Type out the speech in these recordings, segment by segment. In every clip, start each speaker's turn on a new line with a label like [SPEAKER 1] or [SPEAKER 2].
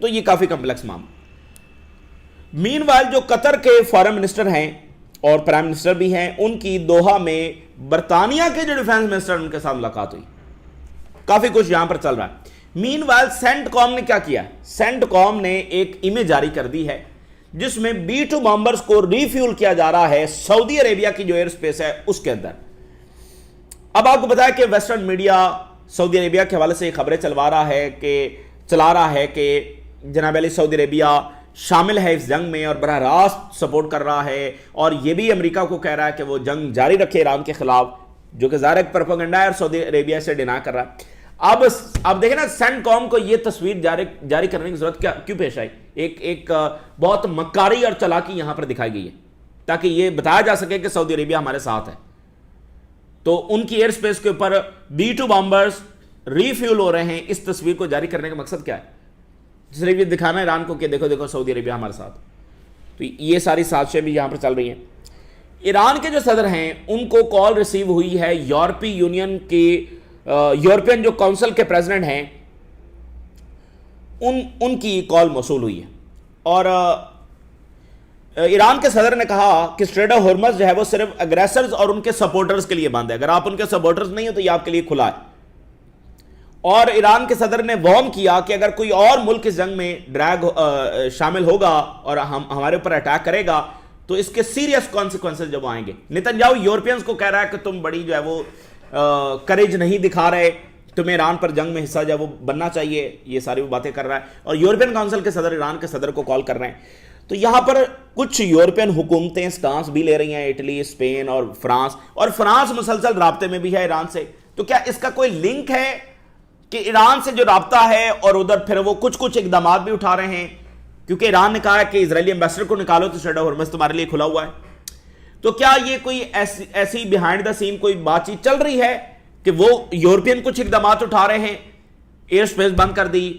[SPEAKER 1] تو یہ کافی کمپلیکس معاملہ۔ مین وائل جو قطر کے فارن منسٹر ہیں اور پرائم منسٹر بھی ہیں، ان کی دوحہ میں برطانیہ کے جو ڈیفنس منسٹر ان کے ساتھ ملاقات ہوئی، کافی کچھ یہاں پر چل رہا ہے۔ مین وائل سینٹ کام نے کیا کیا؟ سینٹ کام نے ایک ایمیج جاری کر دی ہے جس میں B-2 بامبرز کو ری فیول کیا جا رہا ہے سعودی عربیہ کی جو ایئر سپیس ہے اس کے اندر۔ اب آپ کو بتایا کہ ویسٹرن میڈیا سعودی عربیہ کے حوالے سے یہ خبریں چلا رہا ہے کہ جناب علی سعودی عربیہ شامل ہے اس جنگ میں اور براہ راست سپورٹ کر رہا ہے، اور یہ بھی امریکہ کو کہہ رہا ہے کہ وہ جنگ جاری رکھے ایران کے خلاف، جو کہ ظاہر ایک پروپیگنڈا ہے اور سعودی عربیہ سے ڈینا کر رہا ہے۔ اب دیکھیں نا، سینٹ کام کو یہ تصویر جاری کرنے کی ضرورت کیوں پیش آئی؟ ایک بہت مکاری اور چالاکی یہاں پر دکھائی گئی ہے تاکہ یہ بتایا جا سکے کہ سعودی عربیہ ہمارے ساتھ ہے۔ تو ان کی ایئر سپیس کے اوپر B-2 بامبرز ری فیول ہو رہے ہیں، اس تصویر کو جاری کرنے کا مقصد کیا ہے؟ صرف یہ دکھانا ایران کو کہ دیکھو دیکھو سعودی عربیہ ہمارے ساتھ۔ تو یہ ساری سازشیں بھی یہاں پر چل رہی ہیں۔ ایران کے جو صدر ہیں ان کو کال ریسیو ہوئی ہے یورپین جو کونسل کے پریزیڈنٹ ہیں ان کی کال موصول ہوئی ہے، اور ایران کے صدر نے کہا کہ اسٹریٹ آف ہرمز جو ہے وہ صرف اگریسرز اور ان کے سپورٹرز کے لیے بند ہے، اگر آپ ان کے سپورٹرز نہیں ہو تو یہ آپ کے لیے کھلا ہے۔ اور ایران کے صدر نے وارن کیا کہ اگر کوئی اور ملک اس جنگ میں شامل ہوگا اور ہمارے اوپر اٹیک کرے گا تو اس کے سیریس کانسیکوینسز جب آئیں گے۔ نتنیاہو یورپینز کو کہہ رہا ہے کہ تم بڑی جو ہے وہ کریج نہیں دکھا رہے، تمہیں ایران پر جنگ میں حصہ جو ہے وہ بننا چاہیے، یہ ساری وہ باتیں کر رہا ہے، اور یورپین کونسل کے صدر ایران کے صدر کو کال کر رہے ہیں۔ تو یہاں پر کچھ یورپین حکومتیں سٹانس بھی لے رہی ہیں، اٹلی، اسپین اور فرانس مسلسل رابطے میں بھی ہے ایران سے۔ تو کیا اس کا کوئی لنک ہے کہ ایران سے جو رابطہ ہے اور ادھر پھر وہ کچھ اقدامات بھی اٹھا رہے ہیں؟ کیونکہ ایران نے کہا ہے کہ اسرائیلی ایمبیسڈر کو نکالو تو اسٹریٹ آف ہرمز تمہارے لیے کھلا ہوا ہے۔ تو کیا یہ کوئی ایسی بیہائنڈ دا سین کوئی بات چیت چل رہی ہے کہ وہ یورپین کچھ اقدامات اٹھا رہے ہیں، ایئر سپیس بند کر دی،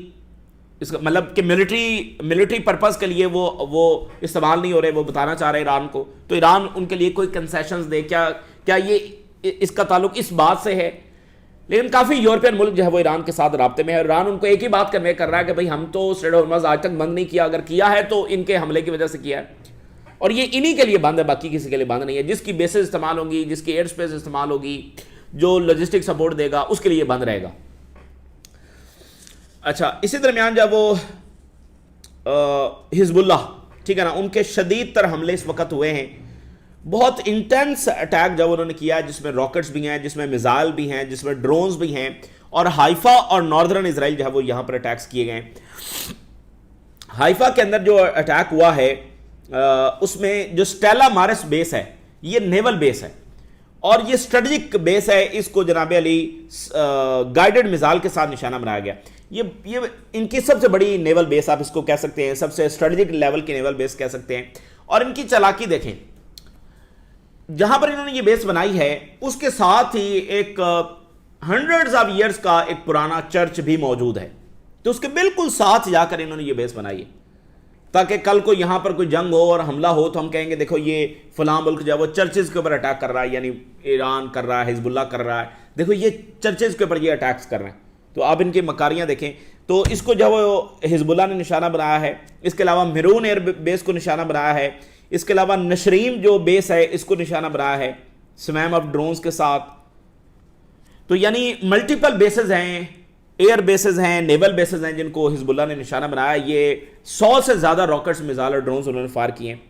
[SPEAKER 1] اس کا مطلب کہ ملٹری پرپز کے لیے وہ استعمال نہیں ہو رہے، وہ بتانا چاہ رہے ہیں ایران کو، تو ایران ان کے لیے کوئی کنسیشنز دے؟ کیا یہ اس کا تعلق اس بات سے ہے؟ لیکن کافی یورپین ملک جو ہے وہ ایران کے ساتھ رابطے میں ہے، ایران ان کو ایک ہی بات کنوے کر رہا ہے کہ بھائی ہم تو اسٹریٹ آف ہرمز آج تک بند نہیں کیا، اگر کیا ہے تو ان کے حملے کی وجہ سے کیا ہے، اور یہ انہی کے لیے بند ہے، باقی کسی کے لیے بند نہیں ہے۔ جس کی بیسز استعمال ہوگی، جس کی ایئر سپیس استعمال ہوگی، جو لاجسٹک سپورٹ دے گا، اس کے لیے بند رہے گا۔ اچھا، اسی درمیان جب وہ حزب اللہ، ٹھیک ہے نا، ان کے شدید تر حملے اس وقت ہوئے ہیں، بہت انٹینس اٹیک جب انہوں نے کیا ہے، جس میں راکٹس بھی ہیں، جس میں میزائل بھی ہیں، جس میں ڈرونز بھی ہیں، اور ہائفا اور ناردرن اسرائیل جو ہے وہ یہاں پر اٹیکس کیے گئے ہیں۔ ہائفا کے اندر جو اٹیک ہوا ہے اس میں جو سٹیلا مارس بیس ہے، یہ نیول بیس ہے، اور یہ اسٹریٹجک بیس ہے، اس کو جناب علی گائیڈڈ میزائل کے ساتھ نشانہ بنایا گیا۔ یہ ان کی سب سے بڑی نیول بیس آپ اس کو کہہ سکتے ہیں، سب سے اسٹریٹجک لیول کی نیول بیس کہہ سکتے ہیں۔ اور ان کی چالاکی دیکھیں، جہاں پر انہوں نے یہ بیس بنائی ہے اس کے ساتھ ہی ایک ہنڈریڈز آف ایئرز کا ایک پرانا چرچ بھی موجود ہے، تو اس کے بالکل ساتھ جا کر انہوں نے یہ بیس بنائی ہے تاکہ کل کو یہاں پر کوئی جنگ ہو اور حملہ ہو تو ہم کہیں گے دیکھو یہ فلاں ملک جو ہے وہ چرچز کے اوپر اٹیک کر رہا ہے، یعنی ایران کر رہا ہے، حزب اللہ کر رہا ہے، دیکھو یہ چرچز کے اوپر یہ اٹیکس کر رہے ہیں۔ تو آپ ان کی مکاریاں دیکھیں، تو اس کو جو وہ حزب اللہ نے نشانہ بنایا ہے، اس کے علاوہ میرون ایئر بیس کو نشانہ بنایا ہے، اس کے علاوہ نشریم جو بیس ہے اس کو نشانہ بنایا ہے سویم آف ڈرونز کے ساتھ۔ تو یعنی ملٹیپل بیسز ہیں، ایئر بیسز ہیں، نیول بیسز ہیں جن کو حزب اللہ نے نشانہ بنایا۔ یہ 100 سے زیادہ راکٹس، میزائل اور ڈرونز انہوں نے فائر کیے ہیں۔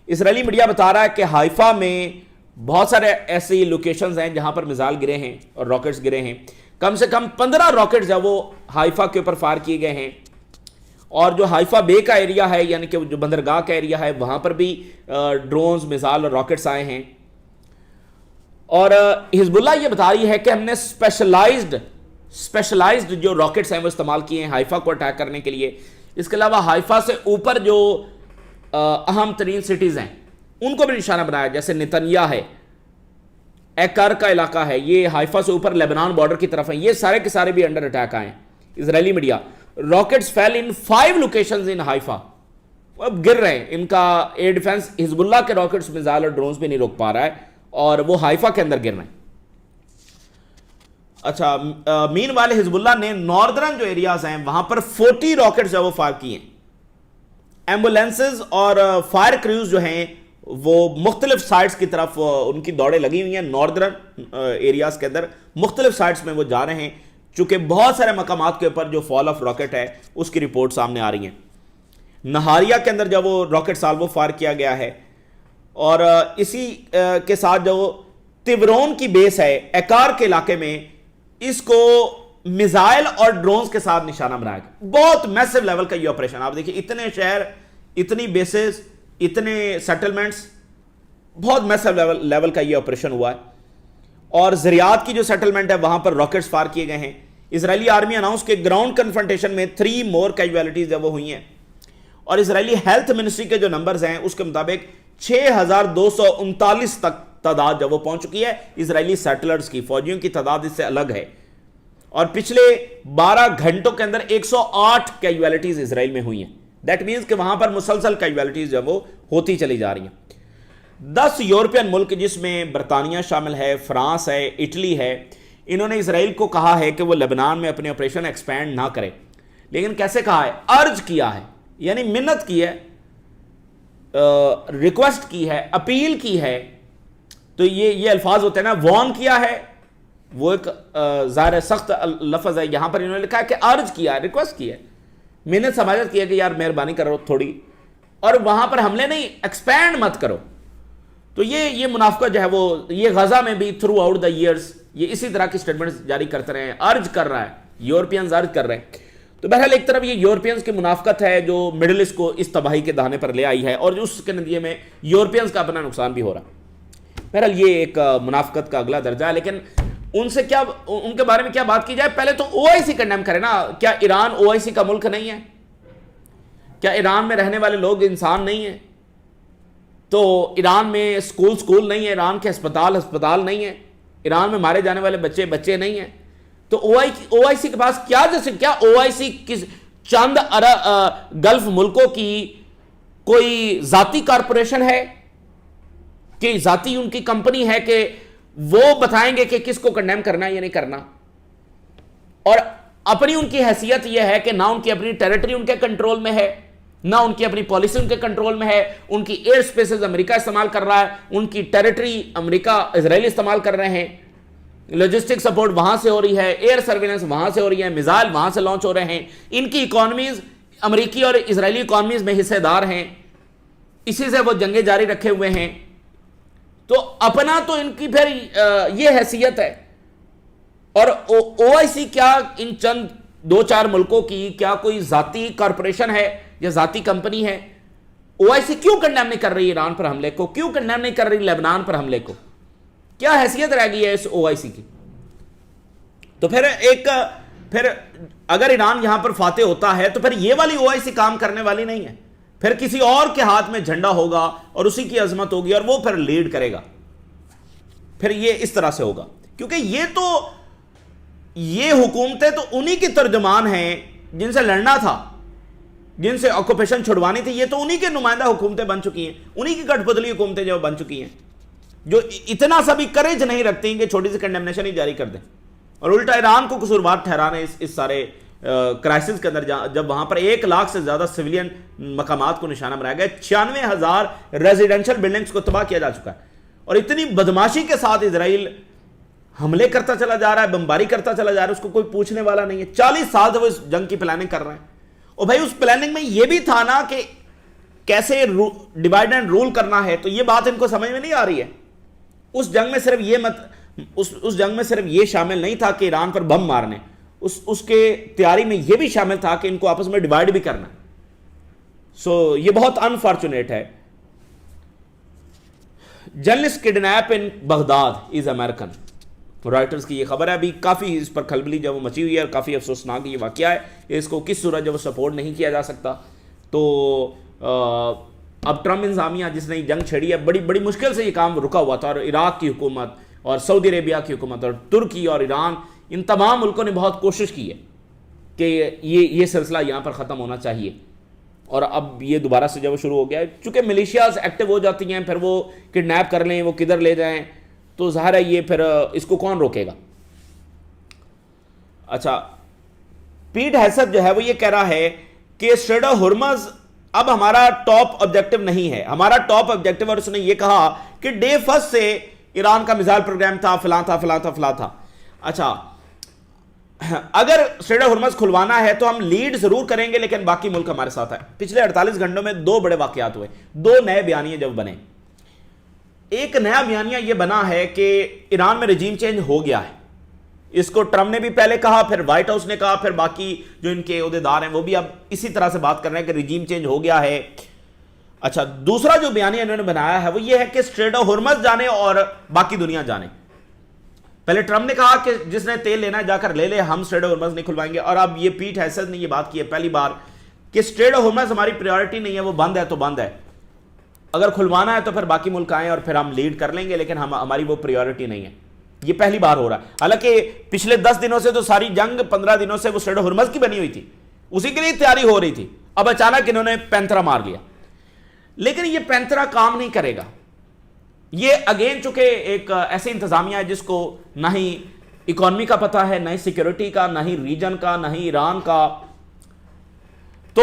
[SPEAKER 1] اسرائیلی میڈیا بتا رہا ہے کہ ہائفا میں بہت سارے ایسی لوکیشنز ہیں جہاں پر میزائل گرے ہیں اور راکٹس گرے ہیں، کم سے کم 15 راکٹس جو وہ ہائفا کے اوپر فائر کیے گئے ہیں، اور جو ہائفا بے کا ایریا ہے یعنی کہ جو بندرگاہ کا ایریا ہے وہاں پر بھی ڈرونز، میزائل اور راکٹس آئے ہیں۔ اور حزب اللہ یہ بتا رہی ہے کہ ہم نے اسپیشلائزڈ جو راکٹس ہیں وہ استعمال کیے ہیں ہائفا کو اٹیک کرنے کے لیے۔ اس کے علاوہ ہائفا سے اوپر جو اہم ترین سٹیز ہیں ان کو بھی نشانہ بنایا، جیسے نتنیا ہے، ایکار کا علاقہ ہے، یہ ہائفا سے اوپر لیبنان بارڈر کی طرف ہیں، یہ سارے کے سارے بھی انڈر اٹیک آئے ہیں۔ اسرائیلی میڈیا، راکٹس فیل ان 5 لوکیشنز ان ہائفا، اب گر رہے ہیں، ان کا ایئر ڈیفنس حزب اللہ کے راکٹس، میزائل اور ڈرونز بھی نہیں روک پا رہا ہے، اور وہ ہائفا کے اندر گر رہے ہیں۔ اچھا مین والے حزب اللہ نے ناردرن جو ایریاز ہیں وہاں پر 40 راکٹس جو وہ فائر کیے ہیں. ایمبولینسز اور فائر کریوز جو ہیں وہ مختلف سائٹس کی طرف ان کی دوڑیں لگی ہوئی ہیں. ناردرن ایریاز کے اندر مختلف سائٹس میں وہ جا رہے ہیں چونکہ بہت سارے مقامات کے اوپر جو فال آف راکٹ ہے اس کی رپورٹ سامنے آ رہی ہیں. نہاریا کے اندر جب وہ راکٹ سالوو فائر کیا گیا ہے اور اسی کے ساتھ جو تیورون کی بیس ہے ایکار کے علاقے میں اس کو میزائل اور ڈرونز کے ساتھ نشانہ بنایا گیا. بہت میسو لیول کا یہ آپریشن. آپ دیکھیں اتنے شہر, اتنی بیسز, اتنے سیٹلمنٹس, بہت میسو لیول کا یہ آپریشن ہوا ہے. اور زریات کی جو سیٹلمنٹ ہے وہاں پر راکٹس فائر کیے گئے ہیں. اسرائیلی آرمی اناؤنس کے گراؤنڈ کنفرنٹیشن میں 3 مور کیجویلٹیز وہ ہوئی ہیں. اور اسرائیلی ہیلتھ منسٹری کے جو نمبرز ہیں اس کے مطابق 6239 تک تعداد جب وہ پہنچ چکی ہے اسرائیلی سیٹلرز کی. فوجیوں کی تعداد اس سے الگ ہے. اور پچھلے 12 گھنٹوں کے اندر 108 کیجویلٹیز اسرائیل میں ہوئی ہیں. دیٹ مینز کہ وہاں پر مسلسل کیجویلٹیز جو وہ ہوتی چلی جا رہی ہیں. 10 یورپین ملک جس میں برطانیہ شامل ہے, فرانس ہے, اٹلی ہے, انہوں نے اسرائیل کو کہا ہے کہ وہ لبنان میں اپنے آپریشن ایکسپینڈ نہ کرے. لیکن کیسے کہا ہے؟ ارج کیا ہے, یعنی منت کی ہے, ریکویسٹ کی ہے, اپیل کی ہے. تو یہ الفاظ ہوتے ہیں نا, وارن کیا ہے, وہ ایک ظاہر سخت لفظ ہے. یہاں پر انہوں نے لکھا ہے کہ ارج کیا ہے, ریکویسٹ کی ہے, منت سماجت کی ہے کہ یار مہربانی کرو تھوڑی, اور وہاں پر حملے نہیں, ایکسپینڈ مت کرو. تو یہ منافقت جو ہے وہ یہ غزہ میں بھی تھرو آؤٹ دا ایئرز یہ اسی طرح کی سٹیٹمنٹس جاری کرتے رہے ہیں. ارج کر رہا ہے, یورپینز ارج کر رہے ہیں. تو بہرحال ایک طرف یہ یورپینز کی منافقت ہے جو مڈل ایسٹ کو اس تباہی کے دہانے پر لے آئی ہے اور اس کے نتیجے میں یورپینز کا اپنا نقصان بھی ہو رہا ہے. بہرحال یہ ایک منافقت کا اگلا درجہ ہے. لیکن ان کے بارے میں کیا بات کی جائے؟ پہلے تو OIC کنڈیم کرے نا. کیا ایران OIC کا ملک نہیں ہے؟ کیا ایران میں رہنے والے لوگ انسان نہیں ہیں؟ تو ایران میں سکول نہیں ہے, ایران کے ہسپتال نہیں ہے, ایران میں مارے جانے والے بچے نہیں ہیں. تو OIC کے پاس کیا OIC کس چند گلف ملکوں کی کوئی ذاتی کارپوریشن ہے کہ ذاتی ان کی کمپنی ہے کہ وہ بتائیں گے کہ کس کو کنڈیم کرنا ہے یا نہیں کرنا؟ اور اپنی ان کی حیثیت یہ ہے کہ نہ ان کی اپنی ٹیریٹری ان کے کنٹرول میں ہے, نہ ان کی اپنی پالیسی ان کے کنٹرول میں ہے. ان کی ایئر سپیسز امریکہ استعمال کر رہا ہے, ان کی ٹیریٹری امریکہ اسرائیل استعمال کر رہے ہیں, لاجسٹک سپورٹ وہاں سے ہو رہی ہے, ایئر سرویلنس وہاں سے ہو رہی ہے, میزائل وہاں سے لانچ ہو رہے ہیں. ان کی اکانومیز امریکی اور اسرائیلی اکانومیز میں حصے دار ہیں, اسی سے وہ جنگیں جاری رکھے ہوئے ہیں. تو اپنا تو ان کی پھر یہ حیثیت ہے. اور OIC کیا ان چند 2-4 ملکوں کی کیا کوئی ذاتی کارپوریشن ہے یا ذاتی کمپنی ہے؟ OIC کیوں کنڈیم نہیں کر رہی ایران پر حملے کو؟ کیوں کنڈیم نہیں کر رہی لبنان پر حملے کو؟ کیا حیثیت رہ گئی ہے اس OIC کی؟ تو پھر اگر ایران یہاں پر فاتح ہوتا ہے تو پھر یہ والی OIC کام کرنے والی نہیں ہے. پھر کسی اور کے ہاتھ میں جھنڈا ہوگا اور اسی کی عظمت ہوگی اور وہ پھر لیڈ کرے گا. پھر یہ اس طرح سے ہوگا کیونکہ یہ حکومتیں تو انہی کی ترجمان ہیں جن سے لڑنا تھا, جن سے آکوپیشن چھڑوانی تھی. یہ تو انہی کے نمائندہ حکومتیں بن چکی ہیں, انہی کی کٹ پتلی حکومتیں جو بن چکی ہیں, جو اتنا سا بھی کریج نہیں رکھتی ہیں کہ چھوٹی سی کنڈیمنیشن ہی جاری کر دیں اور الٹا ایران کو قصوروار ٹھہرانے اس سارے کرائسس کے اندر. جب وہاں پر 1 لاکھ سے زیادہ سویلین مقامات کو نشانہ بنایا گیا, 96,000 ریزیڈنشل بلڈنگز کو تباہ کیا جا چکا ہے, اور اتنی بدماشی کے ساتھ اسرائیل حملے کرتا چلا جا رہا ہے, بمباری کرتا چلا جا رہا ہے, اس کو کوئی پوچھنے والا نہیں ہے. 40 سال سے وہ اس جنگ کی پلاننگ کر رہے ہیں. اور بھائی اس پلاننگ میں یہ بھی تھا نا کہ کیسے ڈیوائڈ اینڈ رول کرنا ہے, تو یہ بات ان کو سمجھ میں نہیں آ رہی ہے. اس جنگ میں صرف یہ شامل نہیں تھا کہ ایران پر بم مارنے, اس کے تیاری میں یہ بھی شامل تھا کہ ان کو آپس میں ڈیوائڈ بھی کرنا. سو یہ بہت انفارچونیٹ ہے. Journalist kidnap in Baghdad is American. Writers کی یہ خبر ہے. ابھی کافی اس پر کھلبلی جب وہ مچی ہوئی ہے اور کافی افسوسناک یہ واقعہ ہے. اس کو کس صورت جب وہ سپورٹ نہیں کیا جا سکتا. تو اب ٹرمپ انتظامیہ جس نے جنگ چھڑی ہے, بڑی مشکل سے یہ کام رکا ہوا تھا, اور عراق کی حکومت اور سعودی عربیہ کی حکومت اور ترکی اور ایران, ان تمام ملکوں نے بہت کوشش کی ہے کہ یہ سلسلہ یہاں پر ختم ہونا چاہیے. اور اب یہ دوبارہ سے جب شروع ہو گیا ہے, چونکہ ملیشیاز ایکٹیو ہو جاتی ہیں, پھر وہ کڈنیپ کر لیں, وہ کدھر لے جائیں, تو ظاہر ہے یہ پھر اس کو کون روکے گا. اچھا پیٹ ہیسپ جو ہے وہ یہ کہہ رہا ہے کہ اسٹریٹ آف ہرمز اب ہمارا ٹاپ آبجیکٹو نہیں ہے. ہمارا ٹاپ آبجیکٹو, اور اس نے یہ کہا کہ ڈے فرسٹ سے ایران کا میزائل پروگرام تھا, فلاں تھا فلاں تھا فلاں تھا. اچھا اگر اسٹریٹ آف ہرمز کھلوانا ہے تو ہم لیڈ ضرور کریں گے لیکن باقی ملک ہمارے ساتھ ہے. پچھلے 48 گھنٹوں میں 2 بڑے واقعات ہوئے, 2 نئے بیانیے جب بنے. ایک نیا بیانیہ یہ بنا ہے کہ ایران میں رجیم چینج ہو گیا ہے. اس کو ٹرمپ نے بھی پہلے کہا, پھر وائٹ ہاؤس نے کہا, پھر باقی جو ان کے عہدیدار ہیں وہ بھی اب اسی طرح سے بات کر رہے ہیں کہ رجیم چینج ہو گیا ہے. اچھا دوسرا جو بیانیہ انہوں نے بنایا ہے وہ یہ ہے کہ اسٹریٹ آف ہرمز جانے اور باقی دنیا جانے. پہلے ٹرمپ نے کہا کہ جس نے تیل لینا ہے جا کر لے لے, ہم اسٹریٹ آف ہرمز نہیں کھلوائیں گے. اور اب یہ پیٹ ہیسپ نے یہ بات کی ہے پہلی بار کہ اسٹریٹ آف ہرمز ہماری پریورٹی نہیں ہے, وہ بند ہے تو بند ہے, اگر کھلوانا ہے تو پھر باقی ملک آئیں اور پھر ہم لیڈ کر لیں گے, لیکن ہماری وہ پریورٹی نہیں ہے. یہ پہلی بار ہو رہا ہے. حالانکہ پچھلے 10 دنوں سے تو ساری جنگ 15 دنوں سے وہ اسٹریٹ آف ہرمز کی بنی ہوئی تھی, اسی کے لیے تیاری ہو رہی تھی. اب اچانک انہوں نے پینترا مار لیا, لیکن یہ پینترا کام نہیں کرے گا. یہ اگین چونکہ ایک ایسے انتظامیہ ہے جس کو نہ ہی اکانومی کا پتہ ہے, نہ ہی سیکیورٹی کا, نہ ہی ریجن کا, نہ ہی ایران کا. تو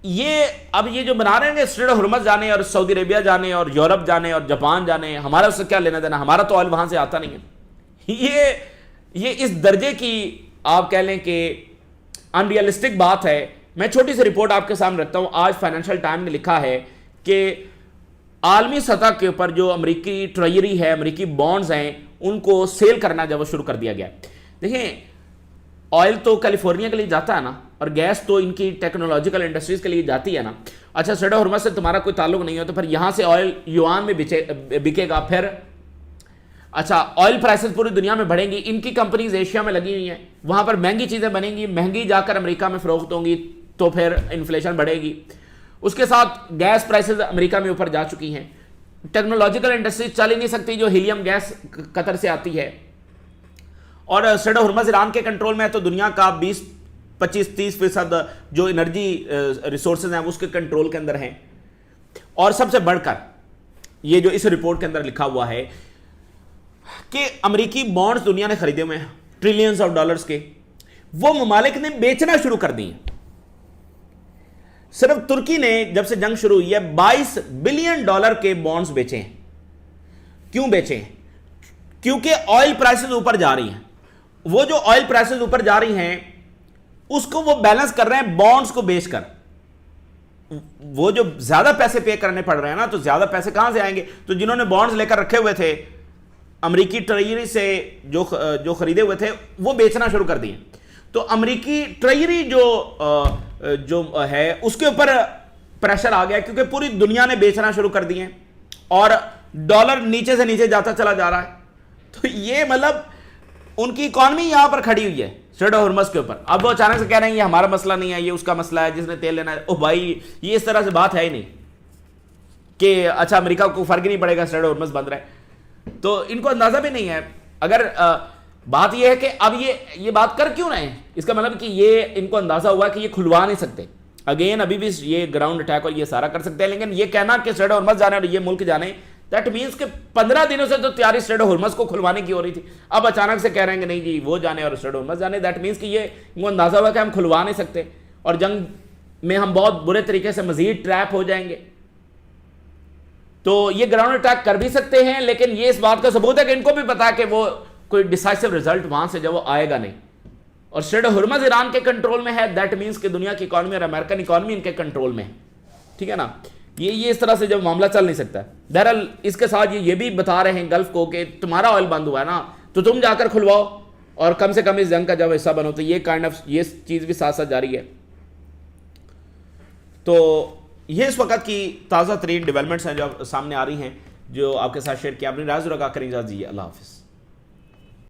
[SPEAKER 1] یہ اب یہ جو بنا رہے ہیں اسٹریٹ آف ہرمز جانے اور سعودی عربیہ جانے اور یورپ جانے اور جاپان جانے, ہمارا اس سے کیا لینا دینا, ہمارا تو آئل وہاں سے آتا نہیں ہے. یہ اس درجے کی آپ کہہ لیں کہ ان ریئلسٹک بات ہے. میں چھوٹی سی رپورٹ آپ کے سامنے رکھتا ہوں. آج فائنینشل ٹائم نے لکھا ہے کہ عالمی سطح کے اوپر جو امریکی ٹریجری ہے, امریکی بانڈز ہیں, ان کو سیل کرنا جب وہ شروع کر دیا گیا. دیکھیں آئل تو کیلیفورنیا کے لیے جاتا ہے نا, اور گیس تو ان کی ٹیکنالوجیکل انڈسٹریز کے لیے جاتی ہے نا. اچھا اسٹریٹ آف ہرمز سے تمہارا کوئی تعلق نہیں ہو تو پھر یہاں سے آئل یوان میں بکے گا. پھر اچھا آئل پرائسز پوری دنیا میں بڑھیں گی, ان کی کمپنیز ایشیا میں لگی ہوئی ہیں, وہاں پر مہنگی چیزیں بنیں گی, مہنگی جا کر امریکہ میں فروخت ہوں گی, تو پھر انفلیشن بڑھے گی. اس کے ساتھ گیس پرائسز امریکہ میں اوپر جا چکی ہیں. ٹیکنالوجیکل انڈسٹریز چل ہی نہیں سکتی جو ہیلیم گیس قطر سے آتی ہے. اور اسٹریٹ آف ہرمز ایران کے کنٹرول میں ہے تو دنیا کا 20-25-30% جو انرجی ریسورسز ہیں اس کے کنٹرول کے اندر ہیں. اور سب سے بڑھ کر یہ جو اس رپورٹ کے اندر لکھا ہوا ہے کہ امریکی بانڈز دنیا نے خریدے ہوئے ہیں ٹریلینز آف ڈالرز کے, وہ ممالک نے بیچنا شروع کر دی ہیں. صرف ترکی نے جب سے جنگ شروع ہوئی ہے $22 بلین کے بانڈز بیچے ہیں. کیوں بیچے ہیں؟ کیونکہ آئل پرائسز اوپر جا رہی ہیں. وہ جو آئل پرائسز اوپر جا رہی ہیں اس کو وہ بیلنس کر رہے ہیں بانڈز کو بیچ کر. وہ جو زیادہ پیسے پے کرنے پڑ رہے ہیں نا, تو زیادہ پیسے کہاں سے آئیں گے؟ تو جنہوں نے بانڈز لے کر رکھے ہوئے تھے امریکی ٹریجری سے جو خریدے ہوئے تھے وہ بیچنا شروع کر دیے. تو امریکی ٹریجری جو ہے اس کے اوپر پریشر آ گیا کیونکہ پوری دنیا نے بیچنا شروع کر دیے اور ڈالر نیچے سے نیچے جاتا چلا جا رہا ہے. تو یہ مطلب ان کی اکانومی یہاں پر کھڑی ہوئی ہے اسٹریٹ آف ہرمز کے اوپر. اب وہ اچانک سے کہہ رہے ہیں یہ ہمارا مسئلہ نہیں ہے, یہ اس کا مسئلہ ہے, جس نے تیل لینا ہے. او بھائی یہ اس طرح سے بات ہے ہی نہیں کہ اچھا امریکہ کو فرق ہی نہیں پڑے گا اسٹریٹ آف ہرمز بند رہے. تو ان کو اندازہ بھی نہیں ہے. اگر بات یہ ہے کہ اب یہ بات کر کیوں رہے ہیں, اس کا مطلب کہ یہ ان کو اندازہ ہوا کہ یہ کھلوا نہیں سکتے. اگین ابھی بھی یہ گراؤنڈ اٹیک اور یہ سارا کر سکتے ہیں, لیکن یہ کہنا کہ اسٹریٹ آف ہرمز جانے اور یہ ملک جانے, دیٹ مینس کہ 15 دنوں سے تو تیاری اسٹریٹ آف ہرمز کو کھلوانے کی ہو رہی تھی. اب اچانک سے کہہ رہے ہیں کہ نہیں جی وہ جانے اور اسٹریٹ آف ہرمز جانے, دیٹ مینس کہ یہ ان کو اندازہ ہوا کہ ہم کھلوا نہیں سکتے اور جنگ میں ہم بہت برے طریقے سے مزید ٹریپ ہو جائیں گے. تو یہ گراؤنڈ اٹیک کر بھی سکتے ہیں, لیکن یہ اس بات کا ثبوت ہے کہ ان کو بھی پتا ہے کہ وہ کوئی ڈیسائسو رزلٹ وہاں سے جب وہ آئے گا نہیں. اور اسٹریٹ آف ہرمز ایران کے کنٹرول میں ہے, دیٹ مینس کہ دنیا کی اکانومی اور امریکن اکانومی ان کے کنٹرول میں ہے. ٹھیک ہے نا, یہ اس طرح سے جب معاملہ چل نہیں سکتا. بہرحال اس کے ساتھ یہ بھی بتا رہے ہیں گلف کو کہ تمہارا آئل بند ہوا ہے نا, تو تم جا کر کھلواؤ اور کم سے کم اس جنگ کا جب حصہ بنو. تو یہ کائنڈ آف یہ چیز بھی ساتھ ساتھ جاری ہے. تو یہ اس وقت کی تازہ ترین ڈیولپمنٹس ہیں جو سامنے آ رہی ہیں, جو آپ کے ساتھ شیئر کیا. اپنی رائے ضرور آگاہ کریں. اجازت دیجیے, اللہ حافظ.